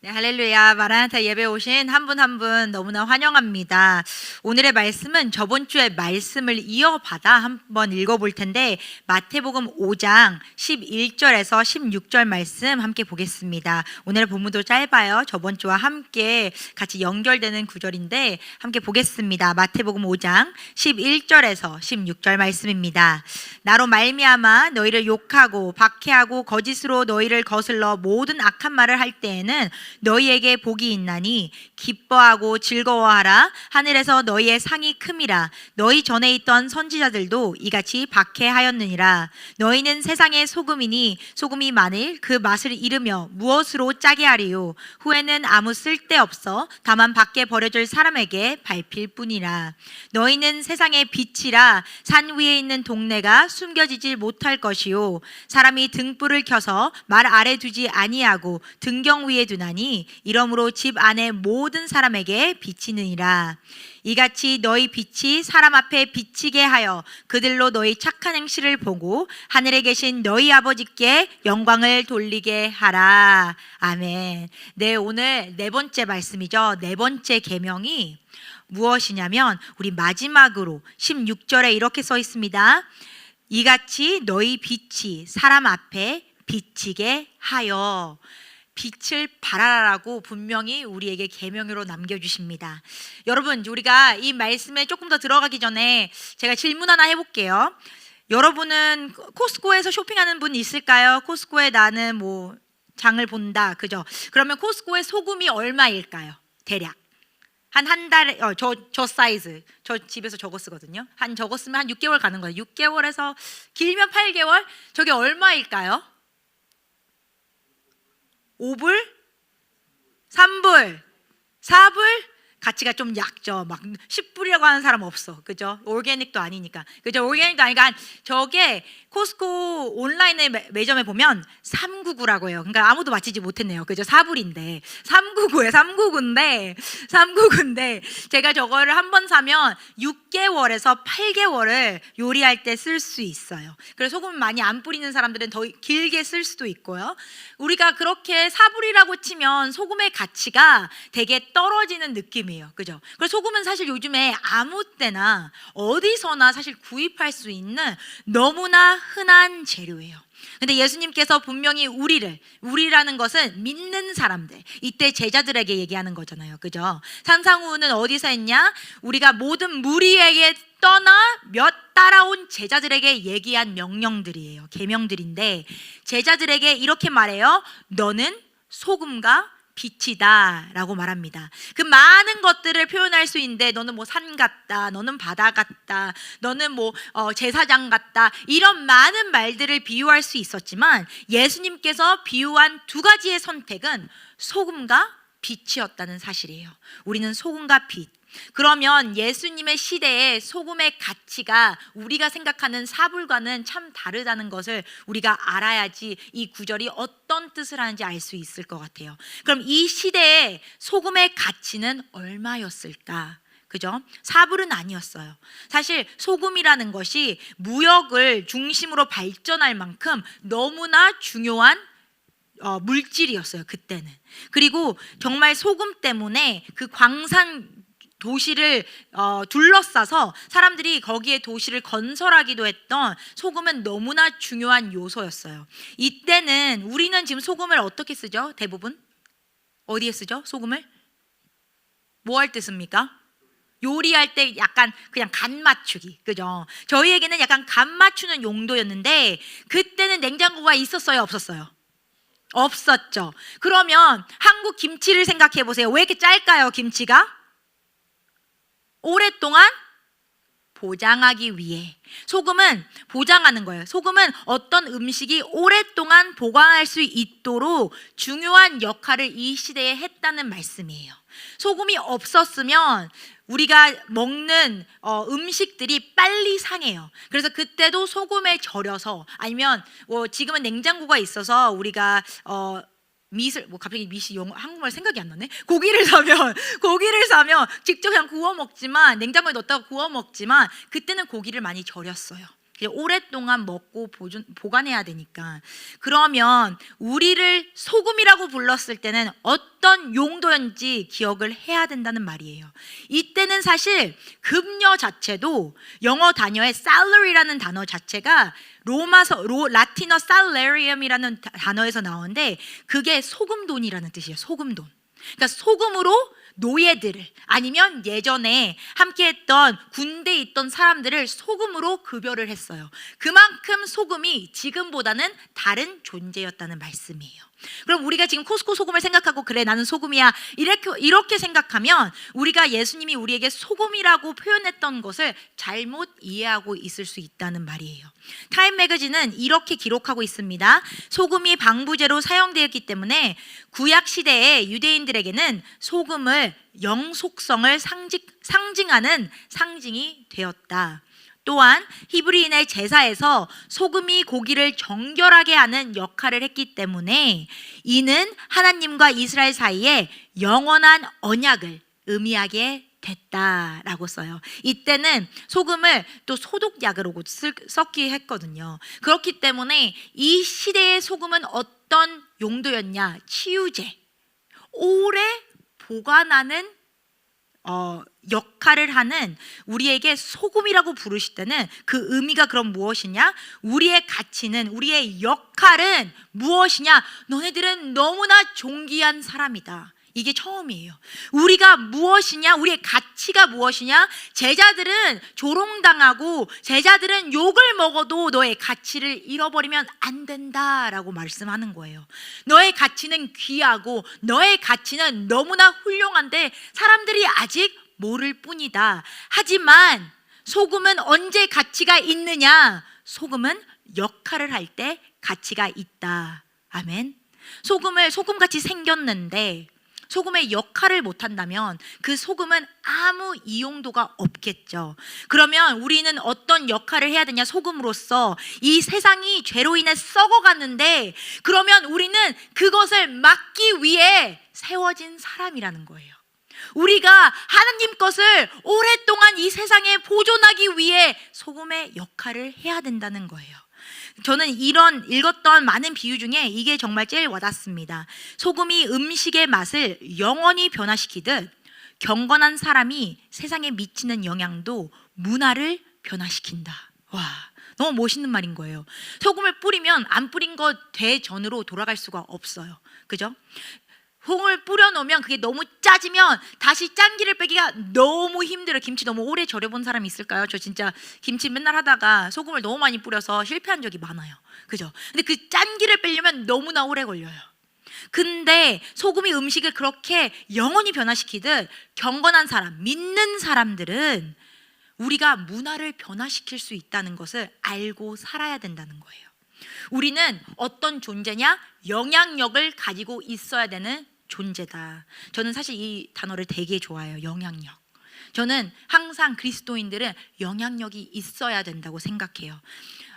네, 할렐루야. 마라나타 예배 오신 한 분 한 분 너무나 환영합니다. 오늘의 말씀은 저번 주의 말씀을 이어받아 한번 읽어볼 텐데, 마태복음 5장 11절에서 16절 말씀 함께 보겠습니다. 오늘의 본문도 짧아요. 저번 주와 함께 같이 연결되는 구절인데 함께 보겠습니다. 마태복음 5장 11절에서 16절 말씀입니다. 나로 말미암아 너희를 욕하고 박해하고 거짓으로 너희를 거슬러 모든 악한 말을 할 때에는 너희에게 복이 있나니 기뻐하고 즐거워하라. 하늘에서 너희의 상이 큼이라. 너희 전에 있던 선지자들도 이같이 박해하였느니라. 너희는 세상의 소금이니 소금이 만일 그 맛을 잃으며 무엇으로 짜게 하리요. 후에는 아무 쓸데없어 다만 밖에 버려질 사람에게 밟힐 뿐이라. 너희는 세상의 빛이라. 산 위에 있는 동네가 숨겨지지 못할 것이요. 사람이 등불을 켜서 말 아래 두지 아니하고 등경 위에 두나니 이러므로 집 안에 모든 사람에게 비치느니라. 이같이 너희 빛이 사람 앞에 비치게 하여 그들로 너희 착한 행실을 보고 하늘에 계신 너희 아버지께 영광을 돌리게 하라. 아멘. 네, 오늘 네 번째 말씀이죠. 네 번째 계명이 무엇이냐면 우리 마지막으로 16절에 이렇게 써 있습니다. 이같이 너희 빛이 사람 앞에 비치게 하여. 빛을 발하라라고 분명히 우리에게 계명으로 남겨주십니다. 여러분, 우리가 이 말씀에 조금 더 들어가기 전에 제가 질문 하나 해볼게요. 여러분은 코스코에서 쇼핑하는 분 있을까요? 코스코에 나는 뭐 장을 본다, 그죠? 그러면 코스코의 소금이 얼마일까요? 대략 한 달에 저 사이즈, 저 집에서 저거 쓰거든요. 저거 쓰면 한 6개월 가는 거예요. 6개월에서 길면 8개월. 저게 얼마일까요? 5불? 3불? 4불? 가치가 좀 약죠. 막 10불이라고 하는 사람 없어. 그죠? 올게닉도 아니니까. 그죠? 올게닉도 아니니까 저게 코스코 온라인의 매점에 보면 399라고 해요. 그러니까 아무도 맞히지 못했네요. 그죠? 4불인데 399인데 제가 저거를 한 번 사면 6개월에서 8개월을 요리할 때 쓸 수 있어요. 그래서 소금 많이 안 뿌리는 사람들은 더 길게 쓸 수도 있고요. 우리가 그렇게 4불이라고 치면 소금의 가치가 되게 떨어지는 느낌이에요. 그죠? 그래서 소금은 사실 요즘에 아무 때나 어디서나 사실 구입할 수 있는 너무나 흔한 재료예요. 근데 예수님께서 분명히 우리라는 것은 믿는 사람들, 이때 제자들에게 얘기하는 거잖아요. 그죠? 산상우는 어디서 했냐? 우리가 모든 무리에게 떠나 몇 따라온 제자들에게 얘기한 명령들이에요. 계명들인데 제자들에게 이렇게 말해요. 너는 소금과 빛이다 라고 말합니다. 그 많은 것들을 표현할 수 있는데 너는 뭐 산 같다, 너는 바다 같다, 너는 뭐 제사장 같다, 이런 많은 말들을 비유할 수 있었지만 예수님께서 비유한 두 가지의 선택은 소금과 빛이었다는 사실이에요. 우리는 소금과 빛. 그러면 예수님의 시대에 소금의 가치가 우리가 생각하는 사불과는 참 다르다는 것을 우리가 알아야지 이 구절이 어떤 뜻을 하는지 알 수 있을 것 같아요. 그럼 이 시대에 소금의 가치는 얼마였을까? 그죠? 사불은 아니었어요. 사실 소금이라는 것이 무역을 중심으로 발전할 만큼 너무나 중요한 물질이었어요, 그때는. 그리고 정말 소금 때문에 그 광산 도시를 둘러싸서 사람들이 거기에 도시를 건설하기도 했던 소금은 너무나 중요한 요소였어요. 이때는 우리는 지금 소금을 어떻게 쓰죠? 대부분 어디에 쓰죠? 소금을? 뭐 할 때 씁니까? 요리할 때 약간 그냥 간 맞추기, 그죠? 저희에게는 약간 간 맞추는 용도였는데 그때는 냉장고가 있었어요, 없었어요? 없었죠. 그러면 한국 김치를 생각해 보세요. 왜 이렇게 짤까요, 김치가? 오랫동안 보장하기 위해. 소금은 보장하는 거예요. 소금은 어떤 음식이 오랫동안 보관할 수 있도록 중요한 역할을 이 시대에 했다는 말씀이에요. 소금이 없었으면 우리가 먹는 음식들이 빨리 상해요. 그래서 그때도 소금에 절여서, 아니면 지금은 냉장고가 있어서 우리가 갑자기 한국말 생각이 안 나네. 고기를 사면 직접 그냥 구워 먹지만, 냉장고에 넣었다가 구워 먹지만, 그때는 고기를 많이 절였어요. 오랫동안 먹고 보관해야 되니까. 그러면 우리를 소금이라고 불렀을 때는 어떤 용도였는지 기억을 해야 된다는 말이에요. 이때는 사실 급료 자체도 영어 단어의 salary라는 단어 자체가 라틴어 salarium이라는 단어에서 나오는데 그게 소금돈이라는 뜻이에요. 소금돈. 그러니까 소금으로 노예들을 아니면 예전에 함께했던 군대에 있던 사람들을 소금으로 급여를 했어요. 그만큼 소금이 지금보다는 다른 존재였다는 말씀이에요. 그럼 우리가 지금 코스코 소금을 생각하고 그래 나는 소금이야 이렇게 생각하면 우리가 예수님이 우리에게 소금이라고 표현했던 것을 잘못 이해하고 있을 수 있다는 말이에요. 타임 매거진은 이렇게 기록하고 있습니다. 소금이 방부제로 사용되었기 때문에 구약 시대의 유대인들에게는 소금을 영속성을 상징하는 상징이 되었다. 또한 히브리인의 제사에서 소금이 고기를 정결하게 하는 역할을 했기 때문에 이는 하나님과 이스라엘 사이에 영원한 언약을 의미하게 됐다라고 써요. 이때는 소금을 또 소독약으로 썼기 했거든요. 그렇기 때문에 이 시대의 소금은 어떤 용도였냐? 치유제, 오래 보관하는 역할을 하는 우리에게 소금이라고 부르실 때는 그 의미가 그럼 무엇이냐? 우리의 가치는 우리의 역할은 무엇이냐? 너네들은 너무나 존귀한 사람이다. 이게 처음이에요. 우리가 무엇이냐? 우리의 가치가 무엇이냐? 제자들은 조롱당하고 제자들은 욕을 먹어도 너의 가치를 잃어버리면 안 된다라고 말씀하는 거예요. 너의 가치는 귀하고 너의 가치는 너무나 훌륭한데 사람들이 아직 모를 뿐이다. 하지만 소금은 언제 가치가 있느냐? 소금은 역할을 할 때 가치가 있다. 아멘. 소금같이 생겼는데 소금의 역할을 못한다면 그 소금은 아무 이용도가 없겠죠. 그러면 우리는 어떤 역할을 해야 되냐? 소금으로서 이 세상이 죄로 인해 썩어갔는데 그러면 우리는 그것을 막기 위해 세워진 사람이라는 거예요. 우리가 하나님 것을 오랫동안 이 세상에 보존하기 위해 소금의 역할을 해야 된다는 거예요. 저는 이런 읽었던 많은 비유 중에 이게 정말 제일 와닿습니다. 소금이 음식의 맛을 영원히 변화시키듯 경건한 사람이 세상에 미치는 영향도 문화를 변화시킨다. 와, 너무 멋있는 말인 거예요. 소금을 뿌리면 안 뿌린 것 되전으로 돌아갈 수가 없어요. 그죠? 홍을 뿌려놓으면 그게 너무 짜지면 다시 짠기를 빼기가 너무 힘들어요. 김치 너무 오래 절여본 사람이 있을까요? 저 진짜 김치 맨날 하다가 소금을 너무 많이 뿌려서 실패한 적이 많아요. 그죠? 근데 그 짠기를 빼려면 너무나 오래 걸려요. 근데 소금이 음식을 그렇게 영원히 변화시키듯 경건한 사람, 믿는 사람들은 우리가 문화를 변화시킬 수 있다는 것을 알고 살아야 된다는 거예요. 우리는 어떤 존재냐? 영향력을 가지고 있어야 되는 존재다. 저는 사실 이 단어를 되게 좋아해요. 영향력. 저는 항상 그리스도인들은 영향력이 있어야 된다고 생각해요.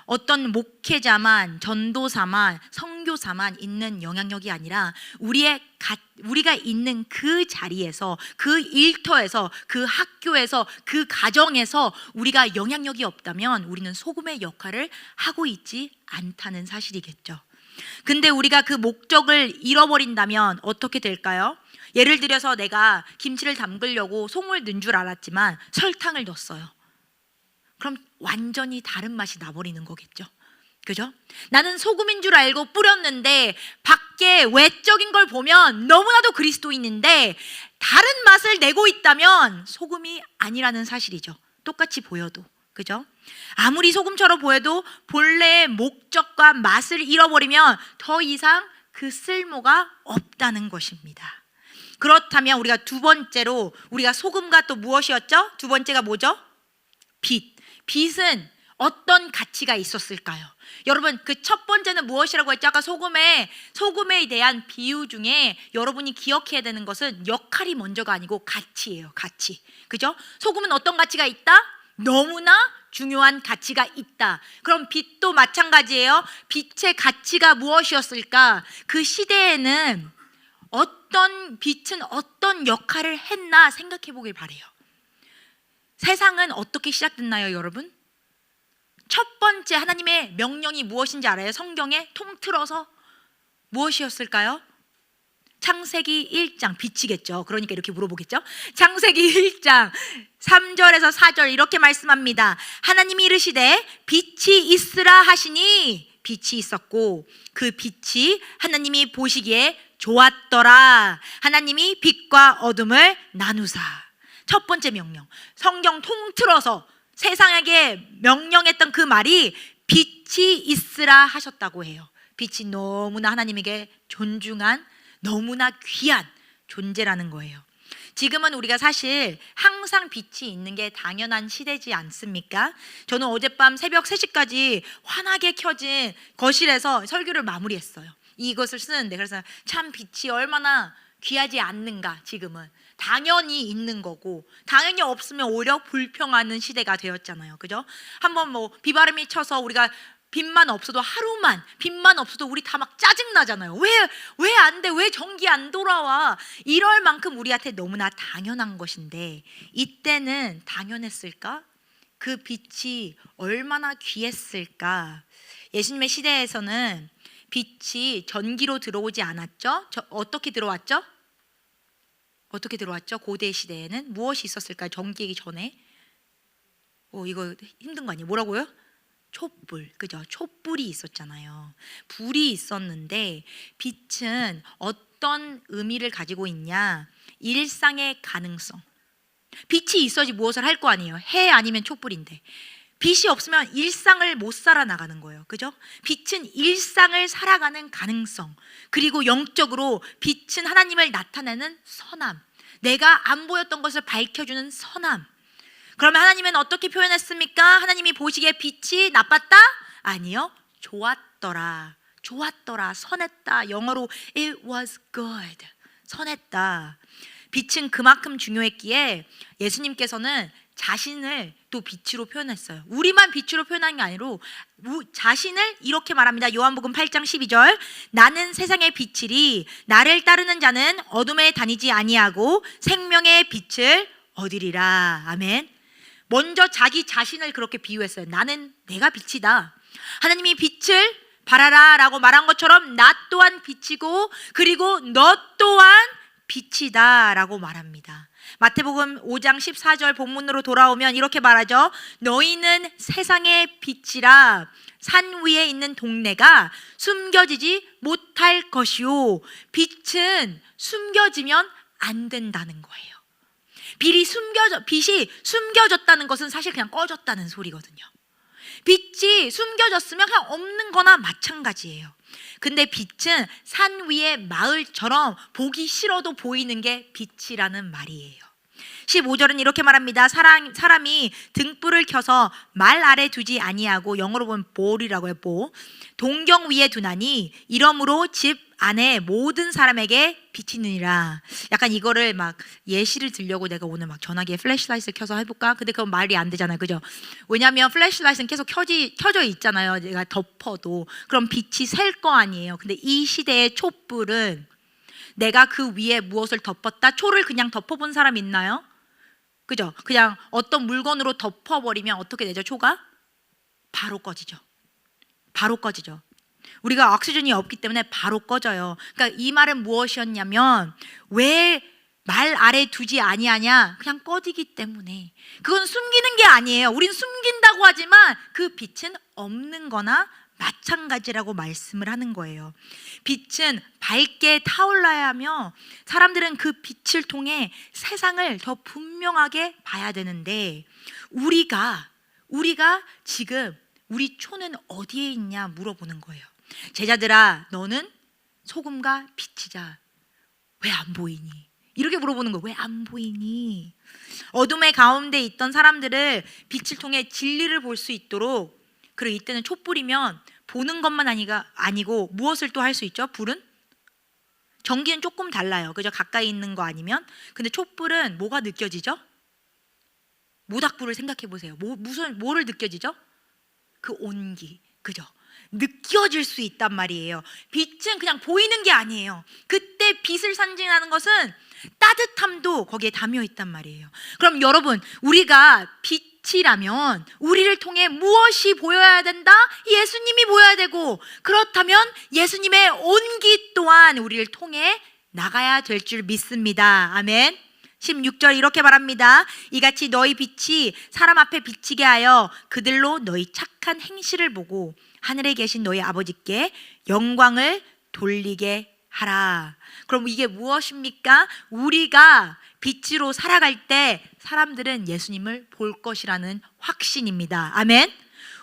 어떤 목회자만, 전도사만, 선교사만 있는 영향력이 아니라 우리가 있는 그 자리에서, 그 일터에서, 그 학교에서, 그 가정에서 우리가 영향력이 없다면 우리는 소금의 역할을 하고 있지 않다는 사실이겠죠. 근데 우리가 그 목적을 잃어버린다면 어떻게 될까요? 예를 들어서 내가 김치를 담그려고 송을 넣은 줄 알았지만 설탕을 넣었어요. 그럼 완전히 다른 맛이 나버리는 거겠죠. 그죠? 나는 소금인 줄 알고 뿌렸는데 밖에 외적인 걸 보면 너무나도 그리스도인인데 다른 맛을 내고 있다면 소금이 아니라는 사실이죠. 똑같이 보여도. 그죠? 아무리 소금처럼 보여도 본래의 목적과 맛을 잃어버리면 더 이상 그 쓸모가 없다는 것입니다. 그렇다면 우리가 두 번째로 우리가 소금과 또 무엇이었죠? 두 번째가 뭐죠? 빛. 빛은 어떤 가치가 있었을까요? 여러분, 그 첫 번째는 무엇이라고 했죠? 아까 소금에 대한 비유 중에 여러분이 기억해야 되는 것은 역할이 먼저가 아니고 가치예요. 가치. 그죠? 소금은 어떤 가치가 있다? 너무나 중요한 가치가 있다. 그럼 빛도 마찬가지예요. 빛의 가치가 무엇이었을까? 그 시대에는 빛은 어떤 역할을 했나 생각해 보길 바래요. 세상은 어떻게 시작됐나요, 여러분? 첫 번째 하나님의 명령이 무엇인지 알아요? 성경에 통틀어서 무엇이었을까요? 창세기 1장, 빛이겠죠. 그러니까 이렇게 물어보겠죠. 창세기 1장 3절에서 4절 이렇게 말씀합니다. 하나님이 이르시되 빛이 있으라 하시니 빛이 있었고 그 빛이 하나님이 보시기에 좋았더라. 하나님이 빛과 어둠을 나누사. 첫 번째 명령. 성경 통틀어서 세상에게 명령했던 그 말이 빛이 있으라 하셨다고 해요. 빛이 너무나 하나님에게 존중한, 너무나 귀한 존재라는 거예요. 지금은 우리가 사실 항상 빛이 있는 게 당연한 시대지 않습니까? 저는 어젯밤 새벽 3시까지 환하게 켜진 거실에서 설교를 마무리했어요. 이것을 쓰는데, 그래서 참 빛이 얼마나 귀하지 않는가. 지금은 당연히 있는 거고, 당연히 없으면 오히려 불평하는 시대가 되었잖아요. 그죠? 한번 뭐 비바람이 쳐서 우리가 빛만 없어도, 하루만 빛만 없어도 우리 다 막 짜증나잖아요. 왜 안 돼? 왜 전기 안 돌아와? 이럴 만큼 우리한테 너무나 당연한 것인데, 이때는 당연했을까? 그 빛이 얼마나 귀했을까? 예수님의 시대에서는 빛이 전기로 들어오지 않았죠? 어떻게 들어왔죠? 어떻게 들어왔죠? 고대 시대에는 무엇이 있었을까요? 전기이기 전에. 이거 힘든 거 아니에요? 뭐라고요? 촛불, 그죠? 촛불이 있었잖아요. 불이 있었는데 빛은 어떤 의미를 가지고 있냐? 일상의 가능성. 빛이 있어야지 무엇을 할 거 아니에요. 해 아니면 촛불인데 빛이 없으면 일상을 못 살아나가는 거예요. 그죠? 빛은 일상을 살아가는 가능성, 그리고 영적으로 빛은 하나님을 나타내는 선함, 내가 안 보였던 것을 밝혀주는 선함. 그러면 하나님은 어떻게 표현했습니까? 하나님이 보시기에 빛이 나빴다? 아니요, 좋았더라. 좋았더라, 선했다. 영어로 it was good, 선했다. 빛은 그만큼 중요했기에 예수님께서는 자신을 또 빛으로 표현했어요. 우리만 빛으로 표현한 게 아니라 자신을 이렇게 말합니다. 요한복음 8장 12절. 나는 세상의 빛이리 나를 따르는 자는 어둠에 다니지 아니하고 생명의 빛을 얻으리라. 아멘. 먼저 자기 자신을 그렇게 비유했어요. 나는 내가 빛이다. 하나님이 빛을 발하라 라고 말한 것처럼 나 또한 빛이고, 그리고 너 또한 빛이다 라고 말합니다. 마태복음 5장 14절 본문으로 돌아오면 이렇게 말하죠. 너희는 세상의 빛이라. 산 위에 있는 동네가 숨겨지지 못할 것이요. 빛은 숨겨지면 안 된다는 거예요. 빛이 숨겨졌다는 것은 사실 그냥 꺼졌다는 소리거든요. 빛이 숨겨졌으면 그냥 없는 거나 마찬가지예요. 근데 빛은 산 위의 마을처럼 보기 싫어도 보이는 게 빛이라는 말이에요. 15절은 이렇게 말합니다. 사람이 등불을 켜서 말 아래 두지 아니하고, 영어로 보면 볼이라고 해요. 볼. 동경 위에 두나니 이러므로 집 안에 모든 사람에게 비치느니라. 약간 이거를 막 예시를 들려고 내가 오늘 막 전화기에 플래시라이트를 켜서 해볼까? 근데 그건 말이 안 되잖아요. 그죠? 왜냐하면 플래시라이트는 계속 켜져 있잖아요. 내가 덮어도. 그럼 빛이 셀 거 아니에요. 근데 이 시대의 촛불은 내가 그 위에 무엇을 덮었다? 초를 그냥 덮어본 사람 있나요? 그죠? 그냥 어떤 물건으로 덮어버리면 어떻게 되죠? 초가? 바로 꺼지죠. 바로 꺼지죠. 우리가 옥시전이 없기 때문에 바로 꺼져요. 그러니까 이 말은 무엇이었냐면, 왜 말 아래 두지 아니하냐? 그냥 꺼지기 때문에. 그건 숨기는 게 아니에요. 우린 숨긴다고 하지만 그 빛은 없는 거나 마찬가지라고 말씀을 하는 거예요. 빛은 밝게 타올라야 하며 사람들은 그 빛을 통해 세상을 더 분명하게 봐야 되는데, 우리가 지금 우리 초는 어디에 있냐 물어보는 거예요. 제자들아, 너는 소금과 빛이자. 왜 안 보이니? 이렇게 물어보는 거예요. 왜 안 보이니? 어둠의 가운데 있던 사람들을 빛을 통해 진리를 볼 수 있도록, 그리고 이때는 촛불이면 보는 것만 아니고 무엇을 또 할 수 있죠? 불은? 전기는 조금 달라요. 그죠? 가까이 있는 거 아니면. 근데 촛불은 뭐가 느껴지죠? 모닥불을 생각해 보세요. 뭐를 느껴지죠? 그 온기. 그죠? 느껴질 수 있단 말이에요. 빛은 그냥 보이는 게 아니에요. 그때 빛을 상징하는 것은 따뜻함도 거기에 담겨 있단 말이에요. 그럼 여러분, 우리가 빛 빛이라면 우리를 통해 무엇이 보여야 된다? 예수님이 보여야 되고, 그렇다면 예수님의 온기 또한 우리를 통해 나가야 될 줄 믿습니다. 아멘. 16절 이렇게 말합니다. 이같이 너희 빛이 사람 앞에 비치게 하여 그들로 너희 착한 행실을 보고 하늘에 계신 너희 아버지께 영광을 돌리게 하라. 그럼 이게 무엇입니까? 우리가 빛으로 살아갈 때 사람들은 예수님을 볼 것이라는 확신입니다. 아멘.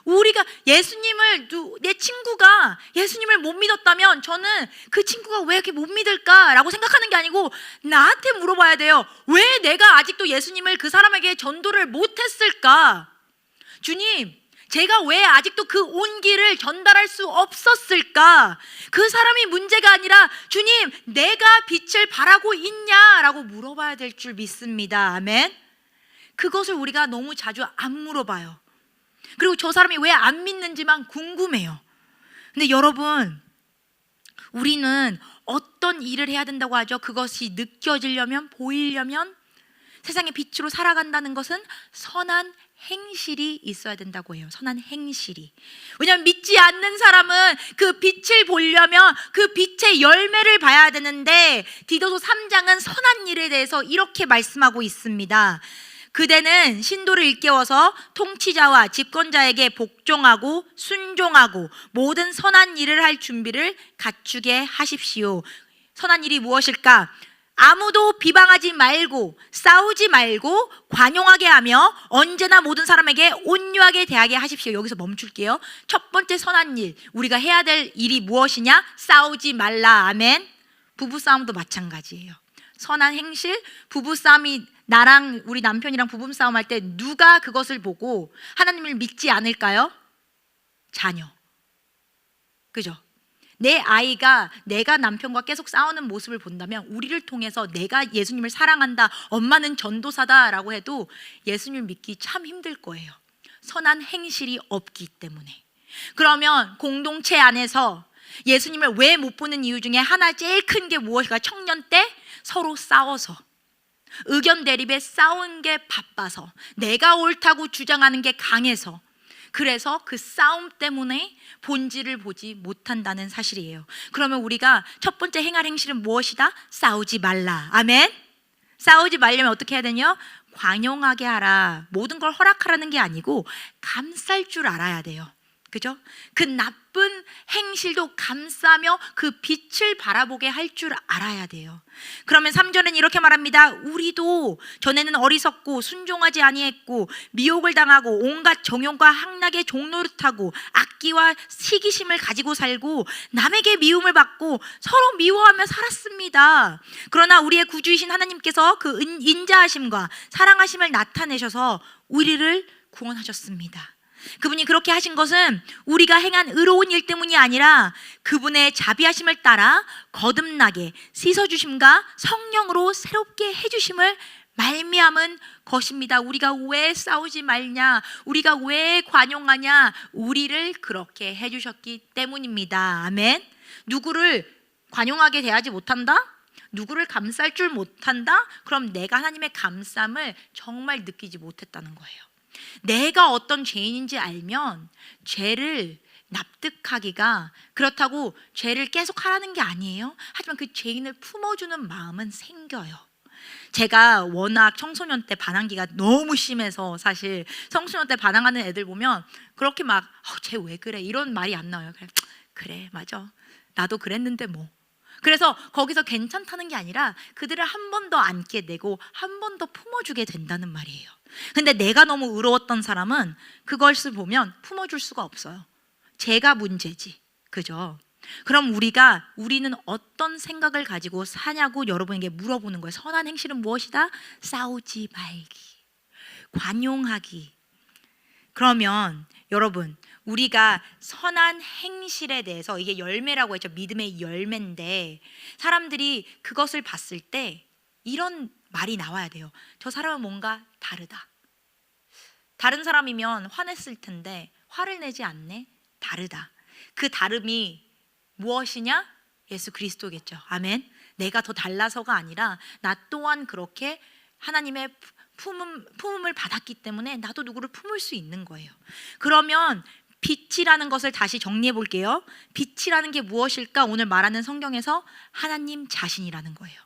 우리가 예수님을, 내 친구가 예수님을 못 믿었다면 저는 그 친구가 왜 이렇게 못 믿을까라고 생각하는 게 아니고 나한테 물어봐야 돼요. 왜 내가 아직도 예수님을 그 사람에게 전도를 못했을까? 주님, 제가 왜 아직도 그 온기를 전달할 수 없었을까? 그 사람이 문제가 아니라 주님, 내가 빛을 발하고 있냐라고 물어봐야 될 줄 믿습니다. 아멘. 그것을 우리가 너무 자주 안 물어봐요. 그리고 저 사람이 왜 안 믿는지만 궁금해요. 근데 여러분, 우리는 어떤 일을 해야 된다고 하죠? 그것이 느껴지려면, 보이려면 세상의 빛으로 살아간다는 것은 선한 행실이 있어야 된다고 해요. 선한 행실이. 왜냐하면 믿지 않는 사람은 그 빛을 보려면 그 빛의 열매를 봐야 되는데, 디도서 3장은 선한 일에 대해서 이렇게 말씀하고 있습니다. 그대는 신도를 일깨워서 통치자와 집권자에게 복종하고 순종하고 모든 선한 일을 할 준비를 갖추게 하십시오. 선한 일이 무엇일까? 아무도 비방하지 말고 싸우지 말고 관용하게 하며 언제나 모든 사람에게 온유하게 대하게 하십시오. 여기서 멈출게요. 첫 번째 선한 일, 우리가 해야 될 일이 무엇이냐? 싸우지 말라. 아멘. 부부싸움도 마찬가지예요. 선한 행실, 부부싸움이 나랑 우리 남편이랑 부부싸움 할 때 누가 그것을 보고 하나님을 믿지 않을까요? 자녀. 그죠? 내 아이가 내가 남편과 계속 싸우는 모습을 본다면 우리를 통해서 내가 예수님을 사랑한다, 엄마는 전도사다라고 해도 예수님을 믿기 참 힘들 거예요. 선한 행실이 없기 때문에. 그러면 공동체 안에서 예수님을 왜 못 보는 이유 중에 하나, 제일 큰 게 무엇일까? 청년 때 서로 싸워서, 의견 대립에 싸운 게 바빠서, 내가 옳다고 주장하는 게 강해서, 그래서 그 싸움 때문에 본질을 보지 못한다는 사실이에요. 그러면 우리가 첫 번째 행할 행실은 무엇이다? 싸우지 말라. 아멘. 싸우지 말려면 어떻게 해야 되냐? 관용하게 하라. 모든 걸 허락하라는 게 아니고 감쌀 줄 알아야 돼요. 그죠? 그 나쁜 행실도 감싸며 그 빛을 바라보게 할 줄 알아야 돼요. 그러면 3절은 이렇게 말합니다. 우리도 전에는 어리석고 순종하지 아니했고 미혹을 당하고 온갖 정욕과 향락의 종노릇하고 악기와 시기심을 가지고 살고 남에게 미움을 받고 서로 미워하며 살았습니다. 그러나 우리의 구주이신 하나님께서 그 인자하심과 사랑하심을 나타내셔서 우리를 구원하셨습니다. 그분이 그렇게 하신 것은 우리가 행한 의로운 일 때문이 아니라 그분의 자비하심을 따라 거듭나게 씻어주심과 성령으로 새롭게 해주심을 말미암은 것입니다. 우리가 왜 싸우지 말냐, 우리가 왜 관용하냐, 우리를 그렇게 해주셨기 때문입니다. 아멘. 누구를 관용하게 대하지 못한다? 누구를 감쌀 줄 못한다? 그럼 내가 하나님의 감쌈을 정말 느끼지 못했다는 거예요. 내가 어떤 죄인인지 알면 죄를 납득하기가, 그렇다고 죄를 계속 하라는 게 아니에요. 하지만 그 죄인을 품어주는 마음은 생겨요. 제가 워낙 청소년 때 반항기가 너무 심해서 사실 청소년 때 반항하는 애들 보면 그렇게 막 쟤 왜 그래 이런 말이 안 나와요. 그래 맞아, 나도 그랬는데 뭐. 그래서 거기서 괜찮다는 게 아니라 그들을 한 번 더 안게 되고 한 번 더 품어주게 된다는 말이에요. 근데 내가 너무 의로웠던 사람은 그것을 보면 품어줄 수가 없어요. 제가 문제지. 그죠? 그럼 우리는 어떤 생각을 가지고 사냐고 여러분에게 물어보는 거예요. 선한 행실은 무엇이다? 싸우지 말기, 관용하기. 그러면 여러분, 우리가 선한 행실에 대해서, 이게 열매라고 했죠. 믿음의 열매인데 사람들이 그것을 봤을 때 이런 말이 나와야 돼요. 저 사람은 뭔가 다르다. 다른 사람이면 화냈을 텐데 화를 내지 않네. 다르다. 그 다름이 무엇이냐? 예수 그리스도겠죠. 아멘. 내가 더 달라서가 아니라 나 또한 그렇게 하나님의 품음을 받았기 때문에 나도 누구를 품을 수 있는 거예요. 그러면 빛이라는 것을 다시 정리해 볼게요. 빛이라는 게 무엇일까? 오늘 말하는 성경에서 하나님 자신이라는 거예요.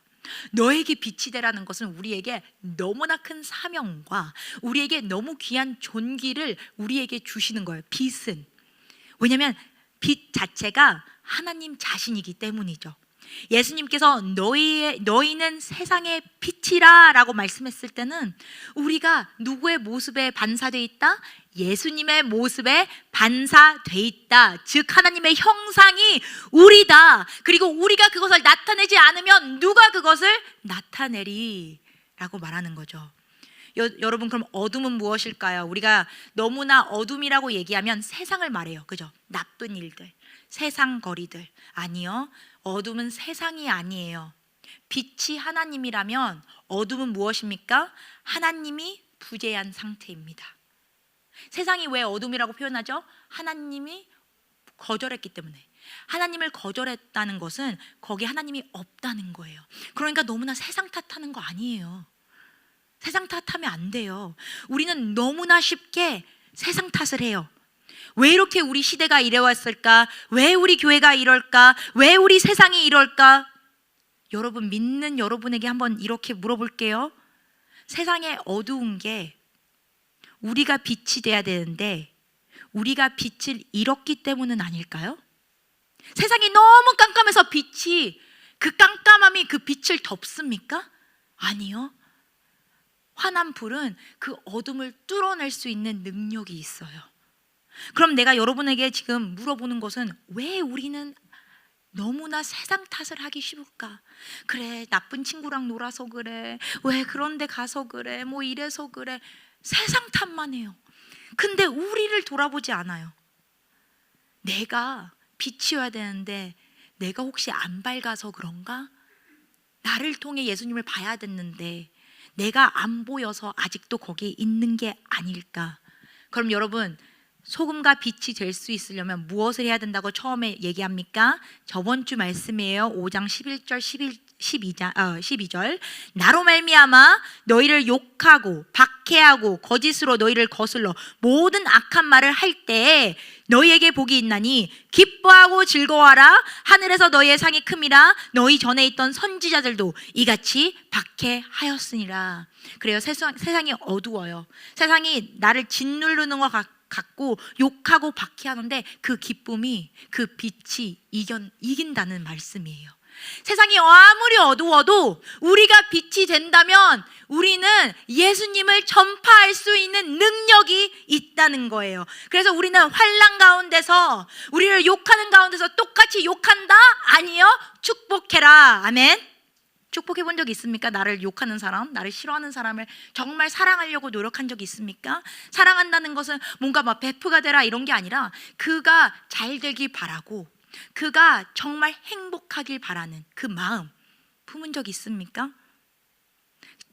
너에게 빛이 되라는 것은 우리에게 너무나 큰 사명과 우리에게 너무 귀한 존귀를 우리에게 주시는 거예요. 빛은. 왜냐하면 빛 자체가 하나님 자신이기 때문이죠. 예수님께서 너희는 세상의 빛이라 라고 말씀했을 때는 우리가 누구의 모습에 반사되어 있다? 예수님의 모습에 반사되어 있다. 즉 하나님의 형상이 우리다. 그리고 우리가 그것을 나타내지 않으면 누가 그것을 나타내리 라고 말하는 거죠. 여러분, 그럼 어둠은 무엇일까요? 우리가 너무나 어둠이라고 얘기하면 세상을 말해요. 그죠? 나쁜 일들, 세상 거리들. 아니요, 어둠은 세상이 아니에요. 빛이 하나님이라면 어둠은 무엇입니까? 하나님이 부재한 상태입니다. 세상이 왜 어둠이라고 표현하죠? 하나님이 거절했기 때문에. 하나님을 거절했다는 것은 거기에 하나님이 없다는 거예요. 그러니까 너무나 세상 탓하는 거 아니에요. 세상 탓하면 안 돼요. 우리는 너무나 쉽게 세상 탓을 해요. 왜 이렇게 우리 시대가 이래왔을까? 왜 우리 교회가 이럴까? 왜 우리 세상이 이럴까? 여러분, 믿는 여러분에게 한번 이렇게 물어볼게요. 세상에 어두운 게 우리가 빛이 돼야 되는데 우리가 빛을 잃었기 때문은 아닐까요? 세상이 너무 깜깜해서 빛이, 그 깜깜함이 그 빛을 덮습니까? 아니요. 환한 불은 그 어둠을 뚫어낼 수 있는 능력이 있어요. 그럼 내가 여러분에게 지금 물어보는 것은 왜 우리는 너무나 세상 탓을 하기 쉬울까? 그래, 나쁜 친구랑 놀아서 그래. 왜 그런 데 가서 그래. 뭐 이래서 그래. 세상 탓만 해요. 근데 우리를 돌아보지 않아요. 내가 빛이어야 되는데 내가 혹시 안 밝아서 그런가? 나를 통해 예수님을 봐야 됐는데 내가 안 보여서 아직도 거기에 있는 게 아닐까? 그럼 여러분, 소금과 빛이 될 수 있으려면 무엇을 해야 된다고 처음에 얘기합니까? 저번 주 말씀이에요. 5장 11절 12절. 나로 말미암아 너희를 욕하고 박해하고 거짓으로 너희를 거슬러 모든 악한 말을 할 때 너희에게 복이 있나니 기뻐하고 즐거워하라. 하늘에서 너희의 상이 큼이라. 너희 전에 있던 선지자들도 이같이 박해하였으니라. 그래요. 세상이 어두워요. 세상이 나를 짓누르는 것 같고 욕하고 박해하는데 그 기쁨이, 그 빛이 이긴다는 말씀이에요. 세상이 아무리 어두워도 우리가 빛이 된다면 우리는 예수님을 전파할 수 있는 능력이 있다는 거예요. 그래서 우리는 환난 가운데서, 우리를 욕하는 가운데서 똑같이 욕한다? 아니요, 축복해라. 아멘. 축복해 본 적 있습니까? 나를 욕하는 사람, 나를 싫어하는 사람을 정말 사랑하려고 노력한 적이 있습니까? 사랑한다는 것은 뭔가 막 베프가 되라 이런 게 아니라 그가 잘 되길 바라고 그가 정말 행복하길 바라는 그 마음 품은 적 있습니까?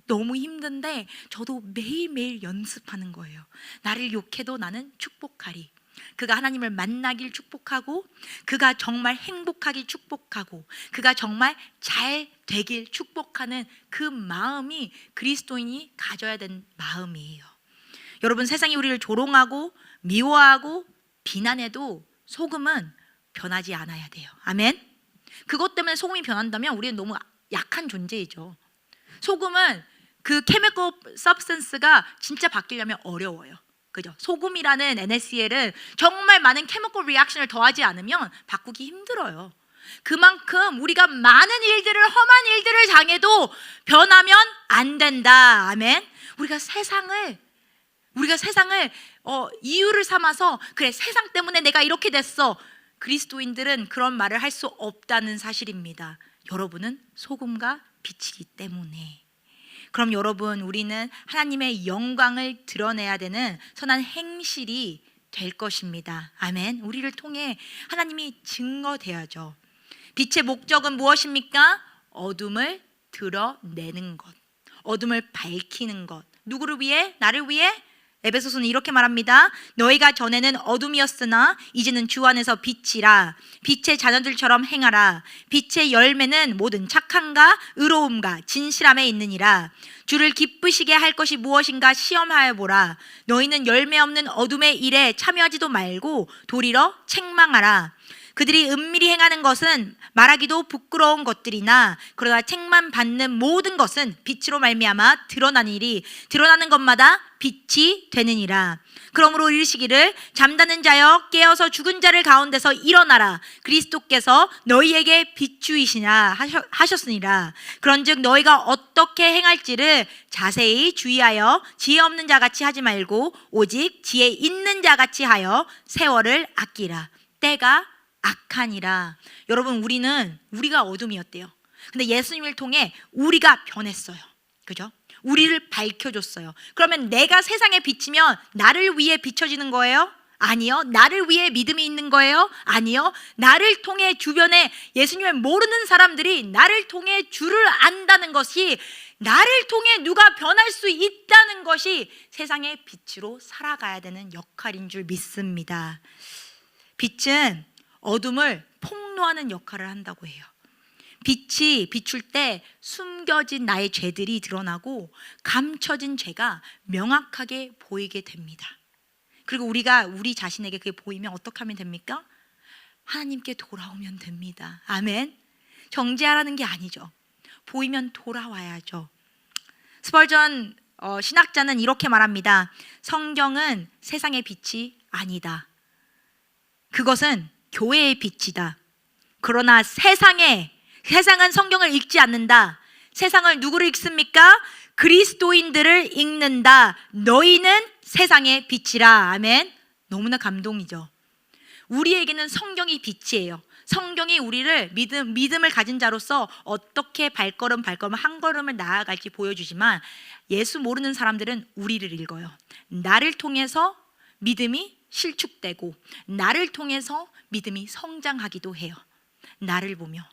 너무 힘든데 저도 매일매일 연습하는 거예요. 나를 욕해도 나는 축복하리. 그가 하나님을 만나길 축복하고 그가 정말 행복하길 축복하고 그가 정말 잘 되길 축복하는 그 마음이 그리스도인이 가져야 되는 마음이에요. 여러분, 세상이 우리를 조롱하고 미워하고 비난해도 소금은 변하지 않아야 돼요. 아멘. 그것 때문에 소금이 변한다면 우리는 너무 약한 존재이죠. 소금은 그 케미컬 서브스턴스가 진짜 바뀌려면 어려워요. 그죠? 소금이라는 NaCl은 정말 많은 케미컬 리액션을 더하지 않으면 바꾸기 힘들어요. 그만큼 우리가 많은 일들을, 험한 일들을 당해도 변하면 안 된다. 아멘. 우리가 세상을 이유를 삼아서 그래, 세상 때문에 내가 이렇게 됐어. 그리스도인들은 그런 말을 할 수 없다는 사실입니다. 여러분은 소금과 빛이기 때문에. 그럼 여러분, 우리는 하나님의 영광을 드러내야 되는 선한 행실이 될 것입니다. 아멘. 우리를 통해 하나님이 증거돼야죠. 빛의 목적은 무엇입니까? 어둠을 드러내는 것, 어둠을 밝히는 것. 누구를 위해? 나를 위해? 에베소서는 이렇게 말합니다. 너희가 전에는 어둠이었으나 이제는 주 안에서 빛이라. 빛의 자녀들처럼 행하라. 빛의 열매는 모든 착함과 의로움과 진실함에 있느니라. 주를 기쁘시게 할 것이 무엇인가 시험하여 보라. 너희는 열매 없는 어둠의 일에 참여하지도 말고 도리어 책망하라. 그들이 은밀히 행하는 것은 말하기도 부끄러운 것들이나 그러나 책만 받는 모든 것은 빛으로 말미암아 드러나니리. 드러나는 것마다 빛이 되느니라. 그러므로 이르시기를 잠자는 자여 깨어서 죽은 자를 가운데서 일어나라. 그리스도께서 너희에게 빛주이시냐 하셨으니라. 그런즉 너희가 어떻게 행할지를 자세히 주의하여 지혜 없는 자같이 하지 말고 오직 지혜 있는 자같이 하여 세월을 아끼라. 때가 악하니라. 여러분, 우리가 어둠이었대요. 근데 예수님을 통해 우리가 변했어요. 그죠? 우리를 밝혀줬어요. 그러면 내가 세상에 비치면 나를 위해 비춰지는 거예요? 아니요. 나를 위해 믿음이 있는 거예요? 아니요. 나를 통해 주변에 예수님을 모르는 사람들이 나를 통해 주를 안다는 것이, 나를 통해 누가 변할 수 있다는 것이 세상의 빛으로 살아가야 되는 역할인 줄 믿습니다. 빛은 어둠을 폭로하는 역할을 한다고 해요. 빛이 비출 때 숨겨진 나의 죄들이 드러나고 감춰진 죄가 명확하게 보이게 됩니다. 그리고 우리가 우리 자신에게 그게 보이면 어떻게 하면 됩니까? 하나님께 돌아오면 됩니다. 아멘. 정죄하라는 게 아니죠. 보이면 돌아와야죠. 스펄전 신학자는 이렇게 말합니다. 성경은 세상의 빛이 아니다. 그것은 교회의 빛이다. 그러나 세상은 성경을 읽지 않는다. 세상을 누구를 읽습니까? 그리스도인들을 읽는다. 너희는 세상의 빛이라. 아멘. 너무나 감동이죠. 우리에게는 성경이 빛이에요. 성경이 우리를 믿음을 가진 자로서 어떻게 발걸음 한 걸음을 나아갈지 보여주지만, 예수 모르는 사람들은 우리를 읽어요. 나를 통해서 믿음이 실축되고 나를 통해서 믿음이 성장하기도 해요. 나를 보며.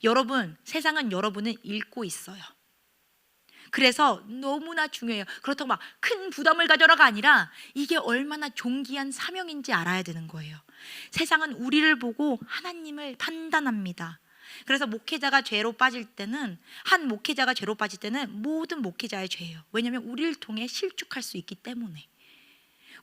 여러분, 세상은 여러분을 읽고 있어요. 그래서 너무나 중요해요. 그렇다고 막 큰 부담을 가져라가 아니라 이게 얼마나 존귀한 사명인지 알아야 되는 거예요. 세상은 우리를 보고 하나님을 판단합니다. 그래서 목회자가 죄로 빠질 때는, 한 목회자가 죄로 빠질 때는 모든 목회자의 죄예요. 왜냐하면 우리를 통해 실축할 수 있기 때문에.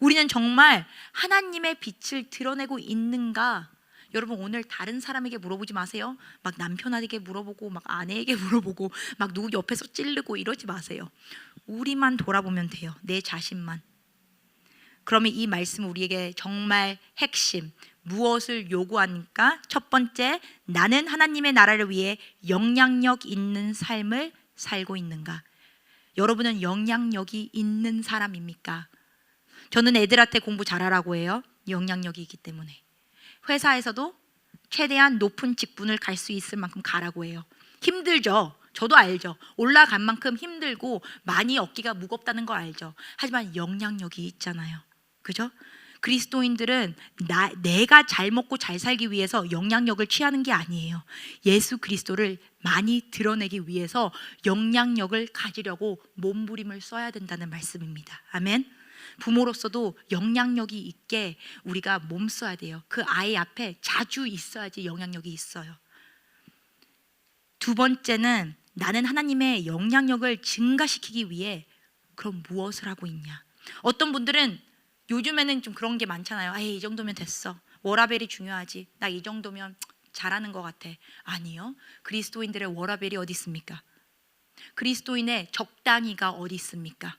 우리는 정말 하나님의 빛을 드러내고 있는가? 여러분, 오늘 다른 사람에게 물어보지 마세요. 막 남편에게 물어보고 막 아내에게 물어보고 막 누구 옆에서 찌르고 이러지 마세요. 우리만 돌아보면 돼요. 내 자신만. 그러면 이 말씀은 우리에게 정말 핵심, 무엇을 요구하니까? 첫 번째, 나는 하나님의 나라를 위해 영향력 있는 삶을 살고 있는가? 여러분은 영향력이 있는 사람입니까? 저는 애들한테 공부 잘하라고 해요. 영향력이 있기 때문에. 회사에서도 최대한 높은 직분을 갈 수 있을 만큼 가라고 해요. 힘들죠. 저도 알죠. 올라간 만큼 힘들고 많이 얻기가 무겁다는 거 알죠. 하지만 영향력이 있잖아요. 그죠? 그리스도인들은 내가 잘 먹고 잘 살기 위해서 영향력을 취하는 게 아니에요. 예수 그리스도를 많이 드러내기 위해서 영향력을 가지려고 몸부림을 써야 된다는 말씀입니다. 아멘. 부모로서도 영향력이 있게 우리가 몸 써야 돼요. 그 아이 앞에 자주 있어야지 영향력이 있어요. 두 번째는, 나는 하나님의 영향력을 증가시키기 위해 그럼 무엇을 하고 있냐? 어떤 분들은 요즘에는 좀 그런 게 많잖아요. 에이, 이 정도면 됐어. 워라벨이 중요하지. 나 이 정도면 잘하는 것 같아. 아니요. 그리스도인들의 워라벨이 어디 있습니까? 그리스도인의 적당히가 어디 있습니까?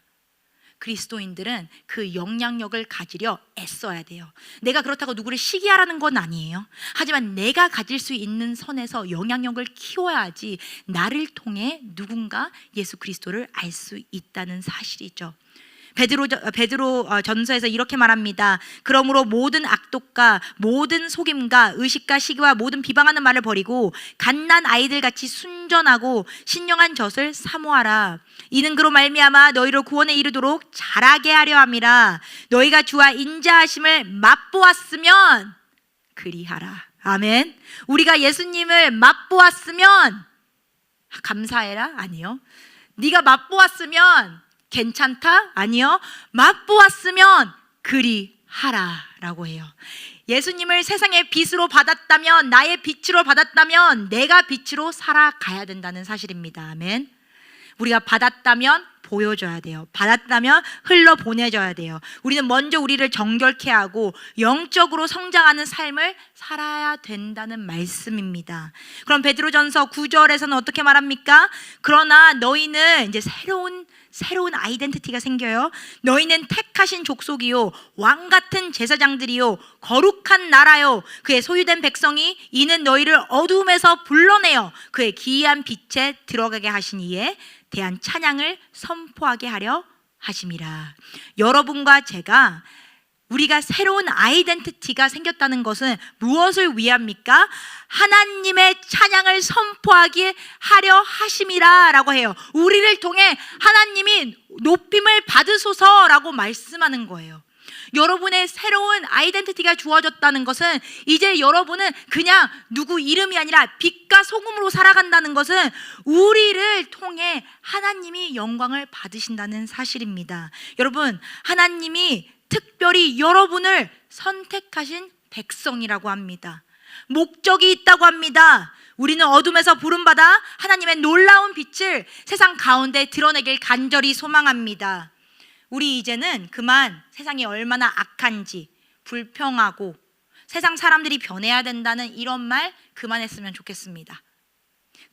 그리스도인들은 그 영향력을 가지려 애써야 돼요. 내가 그렇다고 누구를 시기하라는 건 아니에요. 하지만 내가 가질 수 있는 선에서 영향력을 키워야지 나를 통해 누군가 예수 그리스도를 알 수 있다는 사실이죠. 베드로 전서에서 이렇게 말합니다. 그러므로 모든 악독과 모든 속임과 의식과 시기와 모든 비방하는 말을 버리고 갓난 아이들 같이 순전하고 신령한 젖을 사모하라. 이는 그로 말미암아 너희를 구원에 이르도록 자라게 하려 함이라. 너희가 주와 인자하심을 맛보았으면 그리하라. 아멘. 우리가 예수님을 맛보았으면 감사해라? 아니요. 네가 맛보았으면 괜찮다? 아니요. 맛보았으면 그리 하라라고 해요. 예수님을 세상의 빛으로 받았다면, 나의 빛으로 받았다면 내가 빛으로 살아가야 된다는 사실입니다. 아멘. 우리가 받았다면 보여줘야 돼요. 받았다면 흘러보내줘야 돼요. 우리는 먼저 우리를 정결케 하고 영적으로 성장하는 삶을 살아야 된다는 말씀입니다. 그럼 베드로전서 9절에서는 어떻게 말합니까? 그러나 너희는 이제 새로운 아이덴티티가 생겨요. 너희는 택하신 족속이요, 왕같은 제사장들이요, 거룩한 나라요, 그의 소유된 백성이, 이는 너희를 어두움에서 불러내어 그의 기이한 빛에 들어가게 하신 이에 대한 찬양을 선포하게 하려 하심이라. 여러분과 제가, 우리가 새로운 아이덴티티가 생겼다는 것은 무엇을 위함입니까? 하나님의 찬양을 선포하게 하려 하심이라 라고 해요. 우리를 통해 하나님이 높임을 받으소서라고 말씀하는 거예요. 여러분의 새로운 아이덴티티가 주어졌다는 것은 이제 여러분은 그냥 누구 이름이 아니라 빛과 소금으로 살아간다는 것은 우리를 통해 하나님이 영광을 받으신다는 사실입니다. 여러분, 하나님이 특별히 여러분을 선택하신 백성이라고 합니다. 목적이 있다고 합니다. 우리는 어둠에서 부름받아 하나님의 놀라운 빛을 세상 가운데 드러내길 간절히 소망합니다. 우리 이제는 그만 세상이 얼마나 악한지, 불평하고 세상 사람들이 변해야 된다는 이런 말 그만했으면 좋겠습니다.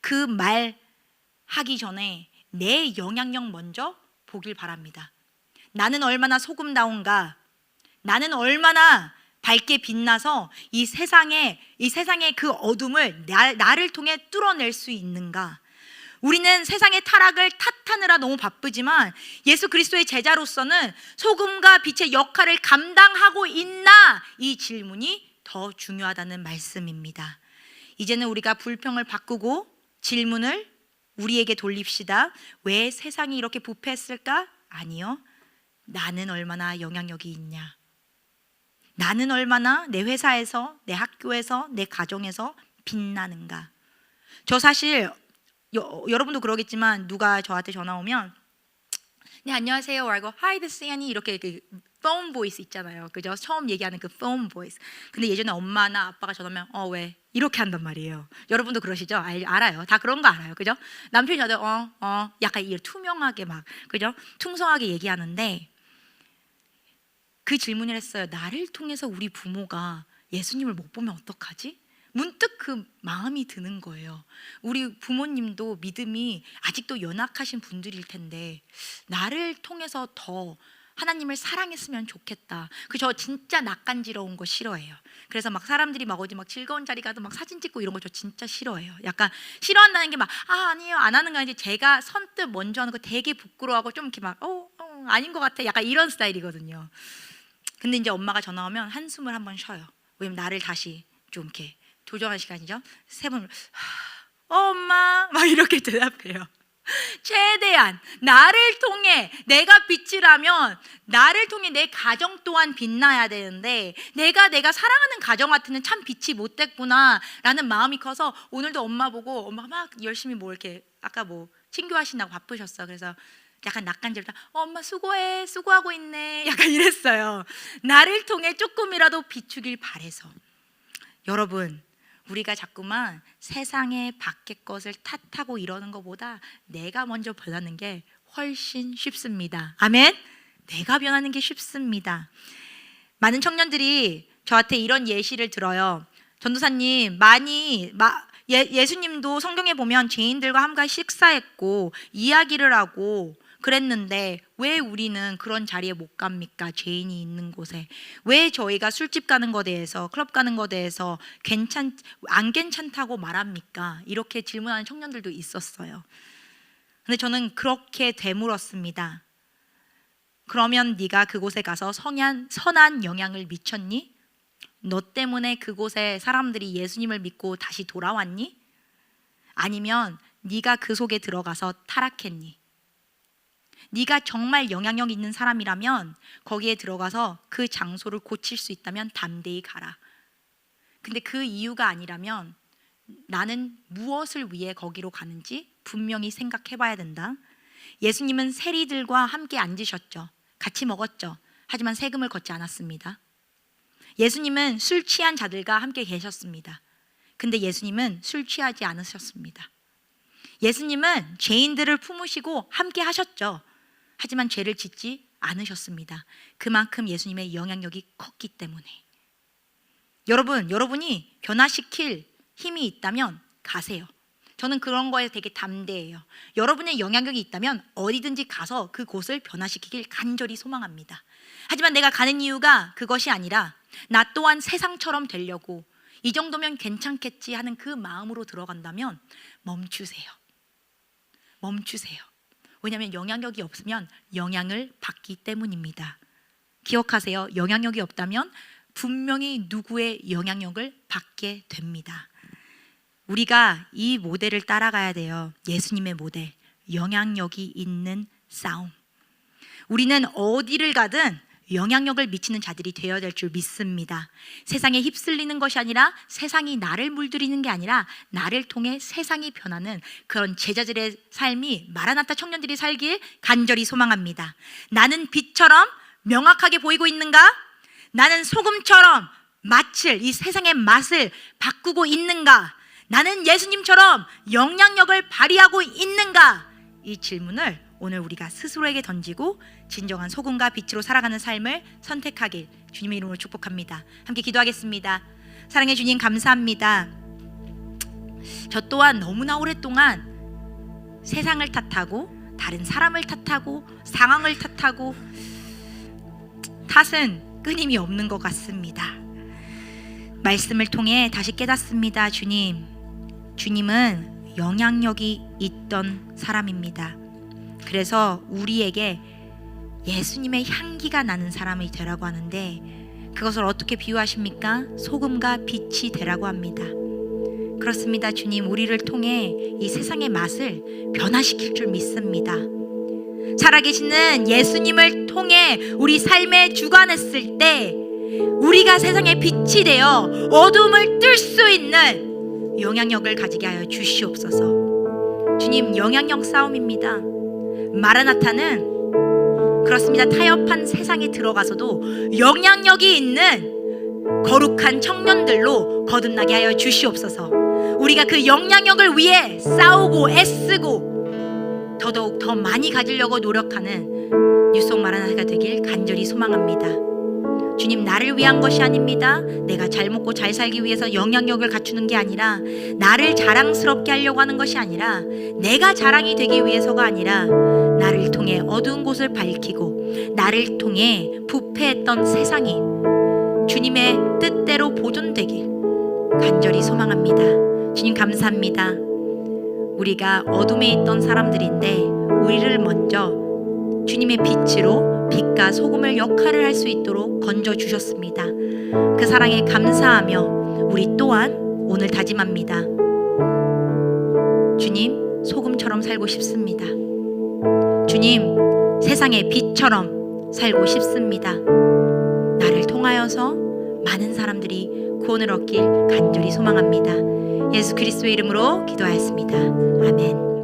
그 말 하기 전에 내 영향력 먼저 보길 바랍니다. 나는 얼마나 소금다운가, 나는 얼마나 밝게 빛나서 이 세상의 그 어둠을 나를 통해 뚫어낼 수 있는가. 우리는 세상의 타락을 탓하느라 너무 바쁘지만 예수 그리스도의 제자로서는 소금과 빛의 역할을 감당하고 있나, 이 질문이 더 중요하다는 말씀입니다. 이제는 우리가 불평을 바꾸고 질문을 우리에게 돌립시다. 왜 세상이 이렇게 부패했을까? 아니요. 나는 얼마나 영향력이 있냐? 나는 얼마나 내 회사에서, 내 학교에서, 내 가정에서 빛나는가? 저 사실 여러분도 그러겠지만 누가 저한테 전화 오면 네 안녕하세요 라고 Hi this is Annie 이렇게 그 phone voice 있잖아요, 그죠? 처음 얘기하는 그 phone voice. 근데 예전에 엄마나 아빠가 전화하면 왜? 이렇게 한단 말이에요. 여러분도 그러시죠? 알아요. 다 그런 거 알아요, 그죠? 남편이 저한테 약간 이 투명하게 막, 그죠? 퉁성하게 얘기하는데 그 질문을 했어요. 나를 통해서 우리 부모가 예수님을 못 보면 어떡하지? 문득 그 마음이 드는 거예요. 우리 부모님도 믿음이 아직도 연약하신 분들일 텐데 나를 통해서 더 하나님을 사랑했으면 좋겠다. 저 진짜 낯간지러운 거 싫어해요. 그래서 막 사람들이 막 어디 막 즐거운 자리 가도 막 사진 찍고 이런 거 저 진짜 싫어해요. 약간 싫어한다는 게 막 아니에요 안 하는 거 아니지, 제가 선뜻 먼저 하는 거 되게 부끄러워하고 좀 이렇게 막 아닌 것 같아, 약간 이런 스타일이거든요. 근데 이제 엄마가 전화 오면 한숨을 한번 쉬어요. 왜냐면 나를 다시 좀 이렇게 조정할 시간이죠. 3번 엄마 막 이렇게 대답해요. 최대한 나를 통해 내가 빛이라면 나를 통해 내 가정 또한 빛나야 되는데 내가 사랑하는 가정 같은 참 빛이 못 됐구나 라는 마음이 커서 오늘도 엄마 보고 엄마가 막 열심히 뭐 이렇게 아까 뭐 친교하신다고 바쁘셨어. 그래서 약간 낯간지럽다. 엄마 수고해, 수고하고 있네, 약간 이랬어요. 나를 통해 조금이라도 비추길 바래서. 여러분, 우리가 자꾸만 세상의 밖의 것을 탓하고 이러는 것보다 내가 먼저 변하는 게 훨씬 쉽습니다. 아멘? 내가 변하는 게 쉽습니다. 많은 청년들이 저한테 이런 예시를 들어요. 전도사님, 예수님도 성경에 보면 죄인들과 함께 식사했고 이야기를 하고 그랬는데 왜 우리는 그런 자리에 못 갑니까? 죄인이 있는 곳에. 왜 저희가 술집 가는 거에 대해서, 클럽 가는 거에 대해서 안 괜찮다고 말합니까? 이렇게 질문하는 청년들도 있었어요. 근데 저는 그렇게 되물었습니다. 그러면 네가 그곳에 가서 선한 영향을 미쳤니? 너 때문에 그곳에 사람들이 예수님을 믿고 다시 돌아왔니? 아니면 네가 그 속에 들어가서 타락했니? 네가 정말 영향력 있는 사람이라면 거기에 들어가서 그 장소를 고칠 수 있다면 담대히 가라. 근데 그 이유가 아니라면 나는 무엇을 위해 거기로 가는지 분명히 생각해 봐야 된다. 예수님은 세리들과 함께 앉으셨죠. 같이 먹었죠. 하지만 세금을 걷지 않았습니다. 예수님은 술 취한 자들과 함께 계셨습니다. 근데 예수님은 술 취하지 않으셨습니다. 예수님은 죄인들을 품으시고 함께 하셨죠. 하지만 죄를 짓지 않으셨습니다. 그만큼 예수님의 영향력이 컸기 때문에. 여러분이 변화시킬 힘이 있다면 가세요. 저는 그런 거에 되게 담대해요. 여러분의 영향력이 있다면 어디든지 가서 그곳을 변화시키길 간절히 소망합니다. 하지만 내가 가는 이유가 그것이 아니라 나 또한 세상처럼 되려고 이 정도면 괜찮겠지 하는 그 마음으로 들어간다면 멈추세요. 왜냐하면 영향력이 없으면 영향을 받기 때문입니다. 기억하세요. 영향력이 없다면 분명히 누구의 영향력을 받게 됩니다. 우리가 이 모델을 따라가야 돼요. 예수님의 모델, 영향력이 있는 싸움. 우리는 어디를 가든 영향력을 미치는 자들이 되어야 될 줄 믿습니다. 세상에 휩쓸리는 것이 아니라 세상이 나를 물들이는 게 아니라 나를 통해 세상이 변하는 그런 제자들의 삶이 마라나타 청년들이 살길 간절히 소망합니다. 나는 빛처럼 명확하게 보이고 있는가? 나는 소금처럼 이 세상의 맛을 바꾸고 있는가? 나는 예수님처럼 영향력을 발휘하고 있는가? 이 질문을 오늘 우리가 스스로에게 던지고 진정한 소금과 빛으로 살아가는 삶을 선택하길 주님의 이름으로 축복합니다. 함께 기도하겠습니다. 사랑해 주님, 감사합니다. 저 또한 너무나 오랫동안 세상을 탓하고 다른 사람을 탓하고 상황을 탓하고 탓은 끊임이 없는 것 같습니다. 말씀을 통해 다시 깨닫습니다. 주님은 영향력이 있던 사람입니다. 그래서 우리에게 예수님의 향기가 나는 사람이 되라고 하는데 그것을 어떻게 비유하십니까? 소금과 빛이 되라고 합니다. 그렇습니다. 주님, 우리를 통해 이 세상의 맛을 변화시킬 줄 믿습니다. 살아계시는 예수님을 통해 우리 삶에 주관했을 때 우리가 세상의 빛이 되어 어둠을 뜰 수 있는 영향력을 가지게 하여 주시옵소서. 주님, 영향력 싸움입니다. 마라나타는 그렇습니다. 타협한 세상에 들어가서도 영향력이 있는 거룩한 청년들로 거듭나게 하여 주시옵소서. 우리가 그 영향력을 위해 싸우고 애쓰고 더더욱 더 많이 가지려고 노력하는 뉴송 마라나타가 되길 간절히 소망합니다. 주님, 나를 위한 것이 아닙니다. 내가 잘 먹고 잘 살기 위해서 영향력을 갖추는 게 아니라, 나를 자랑스럽게 하려고 하는 것이 아니라, 내가 자랑이 되기 위해서가 아니라 나를 통해 어두운 곳을 밝히고 나를 통해 부패했던 세상이 주님의 뜻대로 보존되길 간절히 소망합니다. 주님, 감사합니다. 우리가 어둠에 있던 사람들인데 우리를 먼저 주님의 빛으로 빛과 소금을 역할을 할 수 있도록 건져주셨습니다. 그 사랑에 감사하며 우리 또한 오늘 다짐합니다. 주님, 소금처럼 살고 싶습니다. 주님, 세상의 빛처럼 살고 싶습니다. 나를 통하여서 많은 사람들이 구원을 얻길 간절히 소망합니다. 예수 그리스도의 이름으로 기도하였습니다. 아멘.